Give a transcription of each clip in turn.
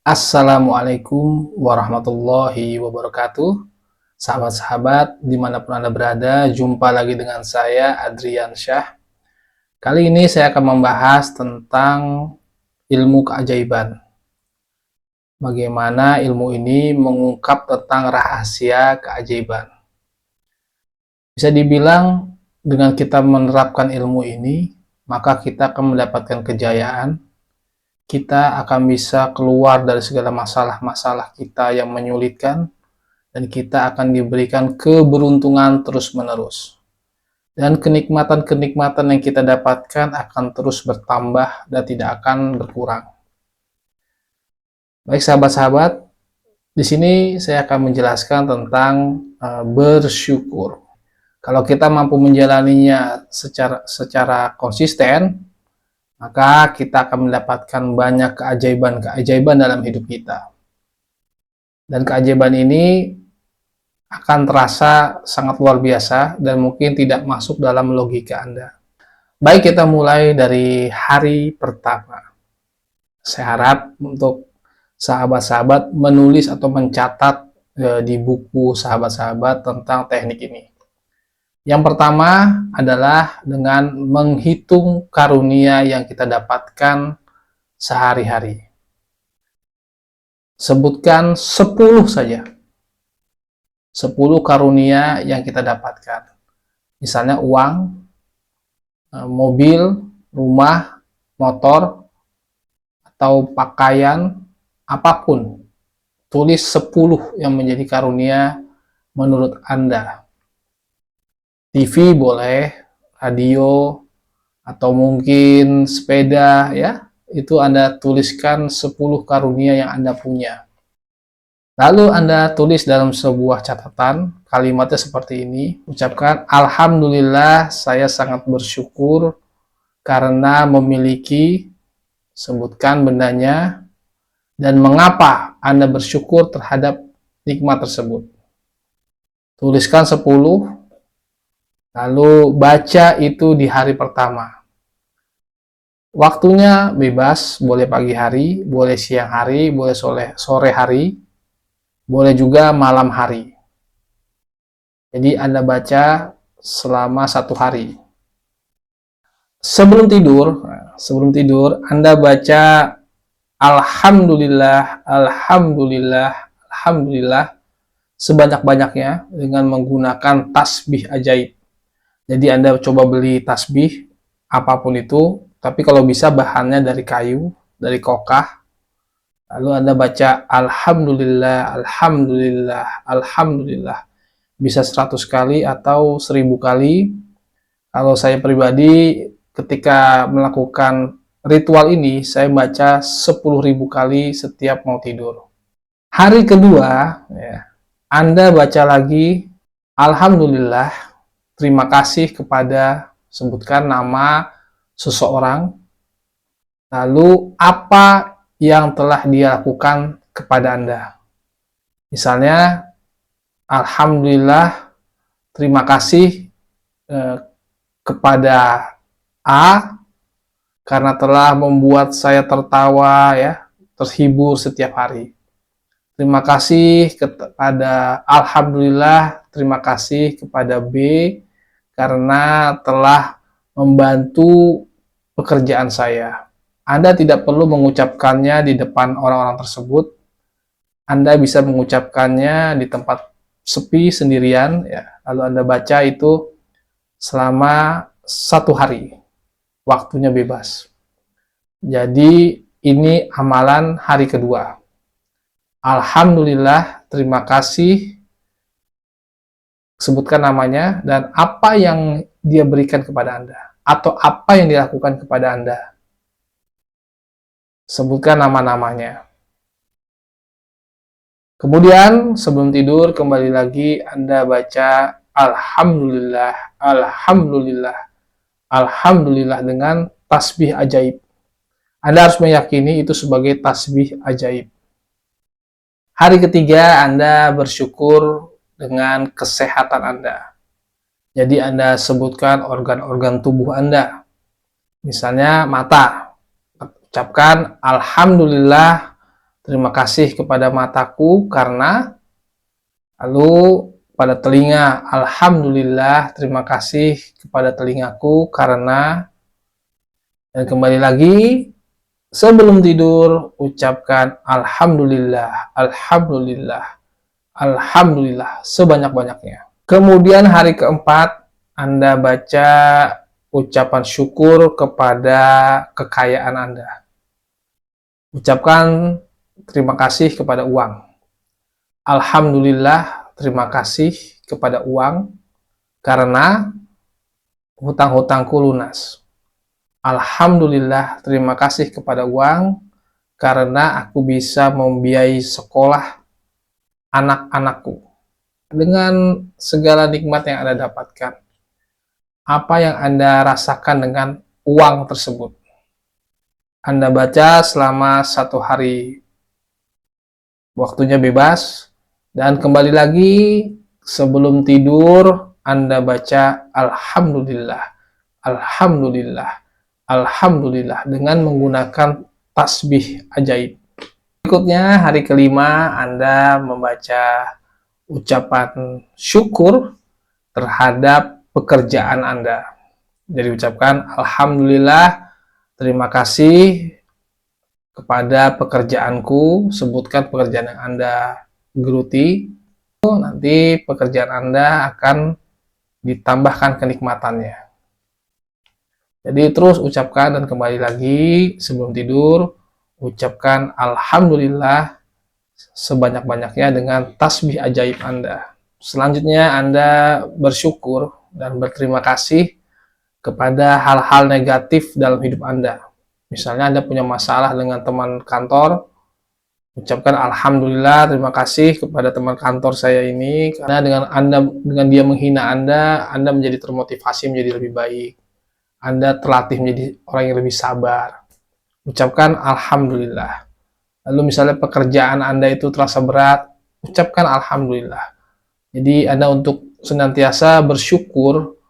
Assalamualaikum warahmatullahi wabarakatuh. Sahabat-sahabat, dimanapun Anda berada, jumpa lagi dengan saya, Adrian Syah. Kali ini saya akan membahas tentang ilmu keajaiban. Bagaimana ilmu ini mengungkap tentang rahasia keajaiban. Bisa dibilang, dengan kita menerapkan ilmu ini, maka kita akan mendapatkan kejayaan, kita akan bisa keluar dari segala masalah-masalah kita yang menyulitkan, dan kita akan diberikan keberuntungan terus-menerus. Dan kenikmatan-kenikmatan yang kita dapatkan akan terus bertambah dan tidak akan berkurang. Baik sahabat-sahabat, di sini saya akan menjelaskan tentang bersyukur. Kalau kita mampu menjalaninya secara konsisten, maka kita akan mendapatkan banyak keajaiban-keajaiban dalam hidup kita. Dan keajaiban ini akan terasa sangat luar biasa dan mungkin tidak masuk dalam logika Anda. Baik, kita mulai dari hari pertama. Saya harap untuk sahabat-sahabat menulis atau mencatat di buku sahabat-sahabat tentang teknik ini. Yang pertama adalah dengan menghitung karunia yang kita dapatkan sehari-hari. Sebutkan 10 saja. 10 karunia yang kita dapatkan. Misalnya uang, mobil, rumah, motor, atau pakaian, apapun. Tulis 10 yang menjadi karunia menurut Anda. TV boleh, radio, atau mungkin sepeda, ya. Itu Anda tuliskan 10 karunia yang Anda punya. Lalu Anda tulis dalam sebuah catatan, kalimatnya seperti ini, ucapkan, Alhamdulillah, saya sangat bersyukur karena memiliki, sebutkan bendanya, dan mengapa Anda bersyukur terhadap nikmat tersebut. Tuliskan 10, lalu baca itu di hari pertama. Waktunya bebas, boleh pagi hari, boleh siang hari, boleh sore hari, boleh juga malam hari. Jadi Anda baca selama 1 hari. Sebelum tidur Anda baca Alhamdulillah, Alhamdulillah, Alhamdulillah sebanyak-banyaknya dengan menggunakan tasbih ajaib. Jadi Anda coba beli tasbih apapun itu, tapi kalau bisa bahannya dari kayu, dari kokah. Lalu Anda baca Alhamdulillah, Alhamdulillah, Alhamdulillah. Bisa 100 kali atau 1000 kali. Kalau saya pribadi, ketika melakukan ritual ini, saya baca 10.000 kali setiap mau tidur. Hari kedua, ya, Anda baca lagi Alhamdulillah, terima kasih kepada, sebutkan nama seseorang, lalu apa yang telah dia lakukan kepada Anda. Misalnya, Alhamdulillah, terima kasih kepada A karena telah membuat saya tertawa, ya, terhibur setiap hari. Terima kasih kepada Alhamdulillah, terima kasih kepada B karena telah membantu pekerjaan saya. Anda tidak perlu mengucapkannya di depan orang-orang tersebut. Anda bisa mengucapkannya di tempat sepi sendirian, ya. Lalu Anda baca itu selama 1 hari. Waktunya bebas. Jadi ini amalan hari kedua. Alhamdulillah, terima kasih, sebutkan namanya dan apa yang dia berikan kepada Anda atau apa yang dilakukan kepada Anda. Sebutkan nama-namanya. Kemudian sebelum tidur kembali lagi Anda baca Alhamdulillah, Alhamdulillah, Alhamdulillah dengan tasbih ajaib. Anda harus meyakini itu sebagai tasbih ajaib. Hari ketiga Anda bersyukur dengan kesehatan Anda. Jadi Anda sebutkan organ-organ tubuh Anda. Misalnya mata. Ucapkan Alhamdulillah, terima kasih kepada mataku karena, lalu pada telinga, alhamdulillah, terima kasih kepada telingaku karena, dan kembali lagi sebelum tidur ucapkan alhamdulillah, alhamdulillah, alhamdulillah sebanyak-banyaknya. Kemudian hari keempat Anda baca ucapan syukur kepada kekayaan Anda. Ucapkan terima kasih kepada uang. Alhamdulillah, terima kasih kepada uang karena hutang-hutangku lunas. Alhamdulillah, terima kasih kepada uang karena aku bisa membiayai sekolah anak-anakku. Dengan segala nikmat yang Anda dapatkan, apa yang Anda rasakan dengan uang tersebut? Anda baca selama 1 hari, waktunya bebas, dan kembali lagi sebelum tidur Anda baca alhamdulillah, alhamdulillah, alhamdulillah dengan menggunakan tasbih ajaib. Berikutnya hari kelima Anda membaca ucapan syukur terhadap pekerjaan Anda. Jadi ucapkan alhamdulillah, terima kasih kepada pekerjaanku, sebutkan pekerjaan yang Anda geluti, nanti pekerjaan Anda akan ditambahkan kenikmatannya. Jadi terus ucapkan dan kembali lagi sebelum tidur, ucapkan alhamdulillah sebanyak-banyaknya dengan tasbih ajaib Anda. Selanjutnya Anda bersyukur dan berterima kasih kepada hal-hal negatif dalam hidup Anda. Misalnya Anda punya masalah dengan teman kantor, ucapkan alhamdulillah, terima kasih kepada teman kantor saya ini karena dengan dia menghina Anda menjadi termotivasi menjadi lebih baik. Anda terlatih menjadi orang yang lebih sabar. Ucapkan alhamdulillah. Lalu misalnya pekerjaan Anda itu terasa berat, ucapkan alhamdulillah. Jadi Anda untuk senantiasa bersyukur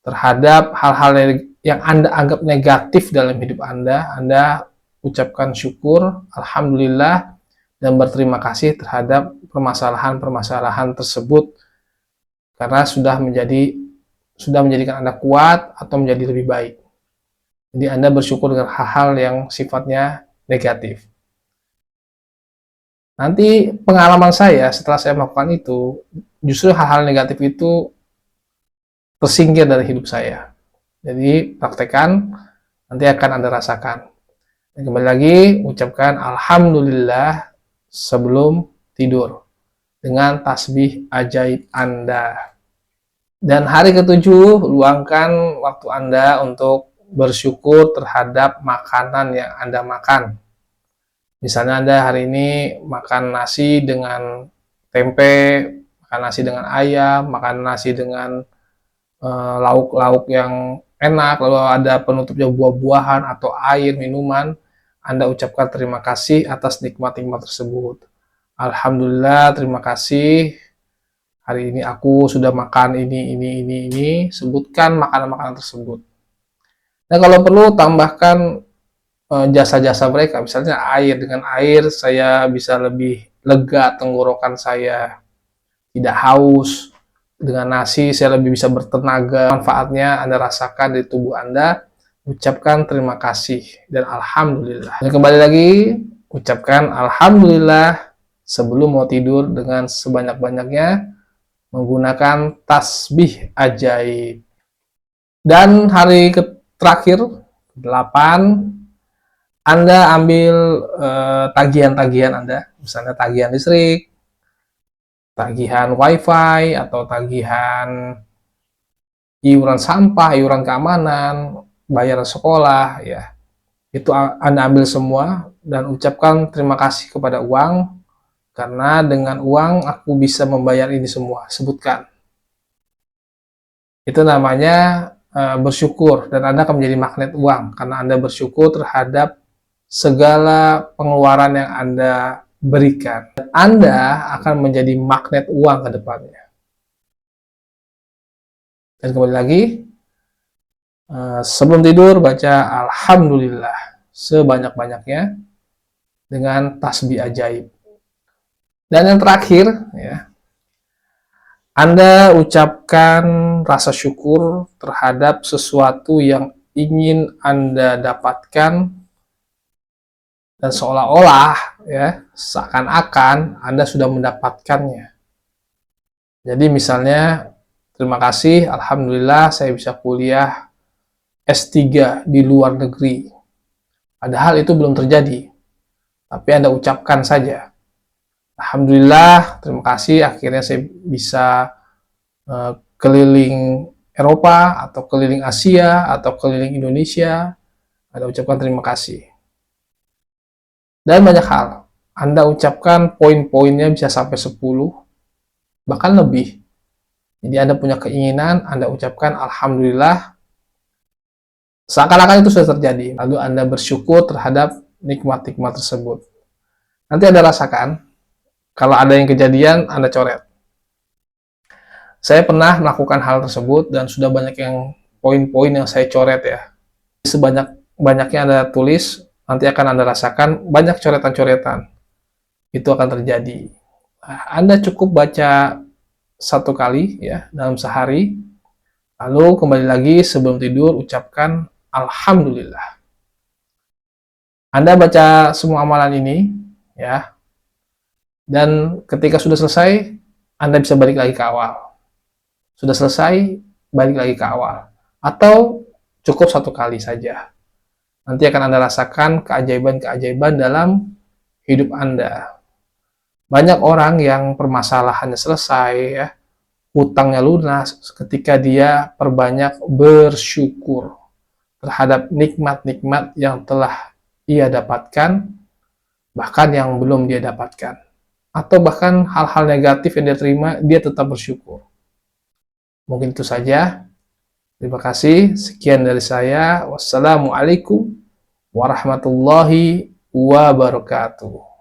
terhadap hal-hal yang Anda anggap negatif dalam hidup Anda ucapkan syukur, alhamdulillah, dan berterima kasih terhadap permasalahan-permasalahan tersebut karena sudah menjadikan Anda kuat atau menjadi lebih baik. Jadi Anda bersyukur dengan hal-hal yang sifatnya negatif. Nanti pengalaman saya setelah saya melakukan itu, justru hal-hal negatif itu tersingkir dari hidup saya. Jadi praktekkan, nanti akan Anda rasakan. Dan kembali lagi, ucapkan alhamdulillah sebelum tidur dengan tasbih ajaib Anda. Dan hari ketujuh, luangkan waktu Anda untuk bersyukur terhadap makanan yang Anda makan. Misalnya Anda hari ini makan nasi dengan tempe, makan nasi dengan ayam, makan nasi dengan lauk-lauk yang enak, lalu ada penutupnya buah-buahan atau air, minuman, Anda ucapkan terima kasih atas nikmat-nikmat tersebut. Alhamdulillah, terima kasih. Hari ini aku sudah makan ini. Sebutkan makanan-makanan tersebut. Dan kalau perlu tambahkan jasa-jasa mereka, misalnya air. Dengan air saya bisa lebih lega tenggorokan saya, tidak haus. Dengan nasi saya lebih bisa bertenaga. Manfaatnya Anda rasakan di tubuh Anda. Ucapkan terima kasih dan alhamdulillah. Dan kembali lagi, ucapkan alhamdulillah sebelum mau tidur dengan sebanyak-banyaknya menggunakan tasbih ajaib. Dan hari terakhir 8, Anda ambil tagihan-tagihan Anda, misalnya tagihan listrik, tagihan wifi, atau tagihan iuran sampah, iuran keamanan, bayar sekolah, ya. Itu Anda ambil semua dan ucapkan terima kasih kepada uang, karena dengan uang aku bisa membayar ini semua. Sebutkan. Itu namanya bersyukur, dan Anda akan menjadi magnet uang, karena Anda bersyukur terhadap segala pengeluaran yang Anda berikan. Anda akan menjadi magnet uang ke depannya. Dan kembali lagi, sebelum tidur baca alhamdulillah sebanyak-banyaknya dengan tasbih ajaib. Dan yang terakhir, ya, Anda ucapkan rasa syukur terhadap sesuatu yang ingin Anda dapatkan, dan seolah-olah, ya, seakan-akan Anda sudah mendapatkannya. Jadi misalnya, terima kasih, alhamdulillah saya bisa kuliah S3 di luar negeri. Padahal itu belum terjadi, tapi Anda ucapkan saja. Alhamdulillah, terima kasih, akhirnya saya bisa keliling Eropa, atau keliling Asia, atau keliling Indonesia. Anda ucapkan terima kasih. Dan banyak hal. Anda ucapkan poin-poinnya bisa sampai 10, bahkan lebih. Jadi Anda punya keinginan, Anda ucapkan alhamdulillah, seakan-akan itu sudah terjadi. Lalu Anda bersyukur terhadap nikmat-nikmat tersebut. Nanti Anda rasakan, kalau ada yang kejadian, Anda coret. Saya pernah melakukan hal tersebut dan sudah banyak yang poin-poin yang saya coret, ya. Sebanyak-banyaknya Anda tulis, nanti akan Anda rasakan banyak coretan-coretan. Itu akan terjadi. Anda cukup baca 1 kali, ya, dalam sehari, lalu kembali lagi sebelum tidur ucapkan alhamdulillah. Anda baca semua amalan ini, ya, dan ketika sudah selesai, Anda bisa balik lagi ke awal. Sudah selesai, balik lagi ke awal. Atau cukup 1 kali saja. Nanti akan Anda rasakan keajaiban-keajaiban dalam hidup Anda. Banyak orang yang permasalahannya selesai, ya, hutangnya lunas, ketika dia perbanyak bersyukur terhadap nikmat-nikmat yang telah ia dapatkan, bahkan yang belum dia dapatkan. Atau bahkan hal-hal negatif yang dia terima, dia tetap bersyukur. Mungkin itu saja. Terima kasih. Sekian dari saya. Wassalamualaikum warahmatullahi wabarakatuh.